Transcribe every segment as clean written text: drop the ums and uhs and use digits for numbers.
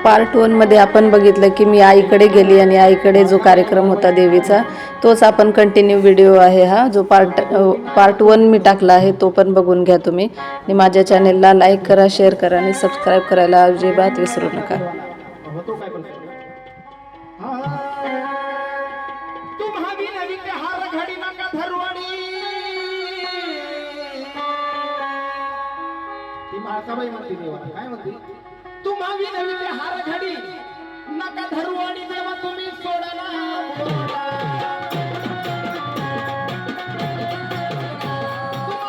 Part 1 मध्ये आपण बघितलं की मी आईकडे गेली आणि आईकडे जो कार्यक्रम होता देवीचा तोच आपण कंटिन्यू व्हिडिओ आहे हा जो पार्ट 1 मी टाकला आहे तो पण बघून घ्या तुम्ही आणि माझ्या चॅनेलला लाईक करा, शेअर करा आणि सबस्क्राईब करायला अजिबात विसरू नका. माळसाबाई म्हणते देवाला काय म्हणते तुम्हावी नवी ते हार घडी नका धरू आणि देवा तुम्ही सोडला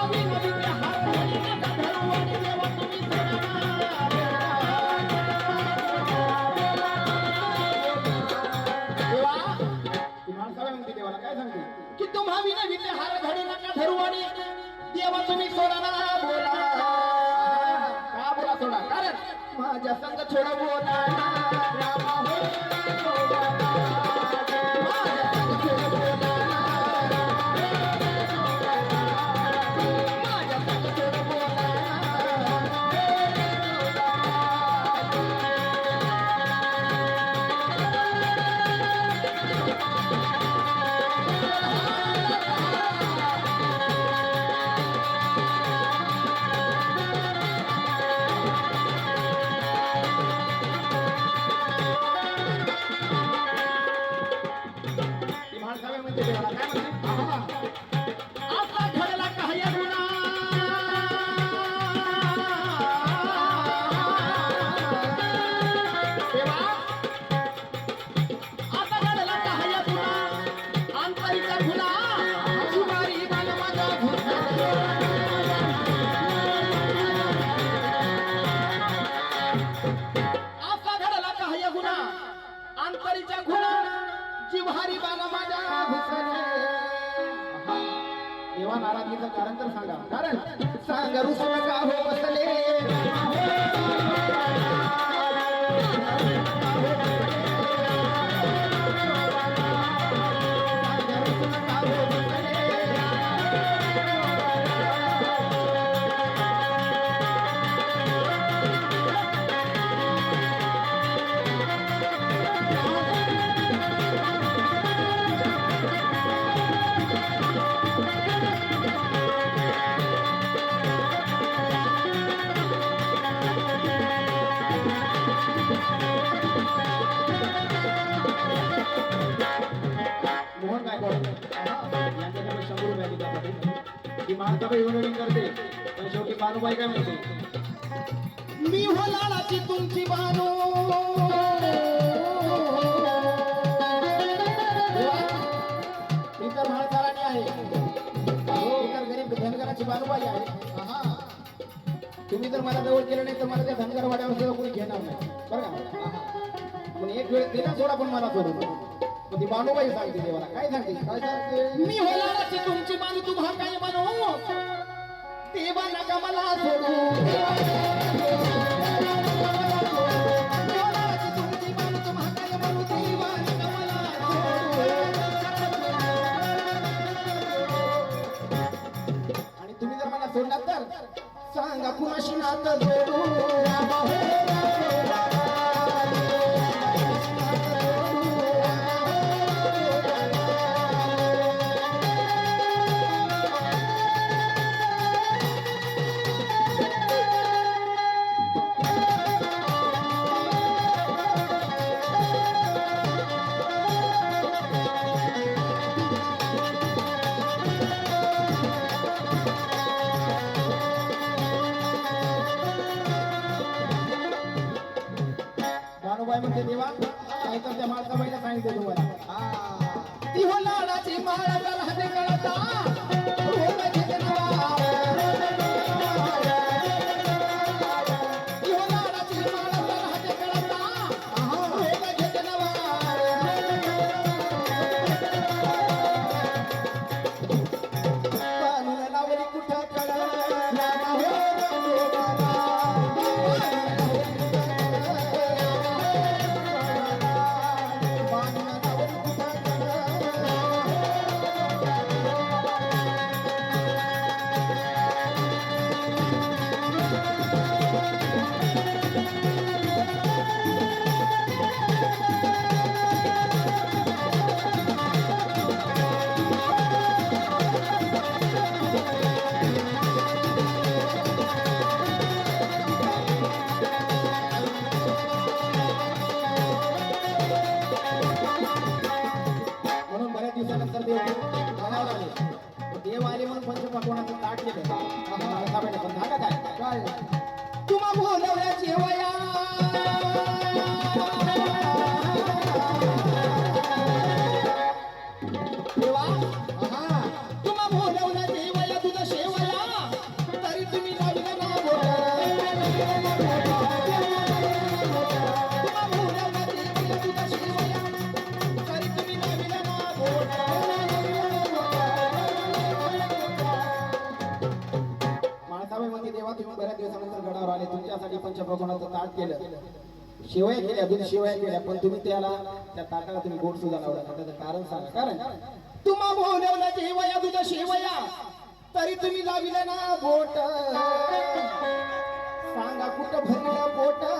तुम्हावी नवी ते हार घडी नका धरू आणि देवा तुम्ही सोडला माळसाबाई म्हणते देवाला काय सांगते की तुम्हावी नवी ते हार घडी नका धरू आणि देवा तुम्ही सोडला माझ्या संग थोडा बोला रामा हो जिव्हारी बाला माझ्या देवा नाराजगीचं कारण तर सांगा कारण सांग रुसू नका हो बसले करते पण शेवटी बानूबाई काय म्हणते मी हो लाडाची तुमची बानू मी तर म्हाळसाराणी आहे तर गरीब धनगराची बानूबाई आहे तुम्ही जर मला जवळ केलं नाही तर मला त्या धनगर वाड्यावर सुद्धा कोणी घेणार नाही बरं का पण एक वेळ तिला सोडा पण मला सोडू ती बानूबाई सांगते देवाला काय सांगते काय सांगते मी हो लाडाची तुमची बानू तुम्हा काय बनवू देवा नका मला सोडू आणि तुम्ही जर मला सोडलात तर सांगा कुणाशी नातं जोडू म्हणते देवा काय तर त्या माळसाबाईला सांगितलं तुम्हाला ती हो लाडाची माळ राहते कळता पंच प्रमाणाचं ताट केलं, शिवाय केल्या, दोन शिवाय केल्या, पण तुम्ही त्याला त्या ताटाला तुम्ही गोड सुद्धा लावला. त्याचं कारण सांगा. कारण तुम्हा बोलवलं जेवया तुझ्या शिवया, तरी तुम्ही लाविले ना बोट. सांगा कुठं भरलं पोट.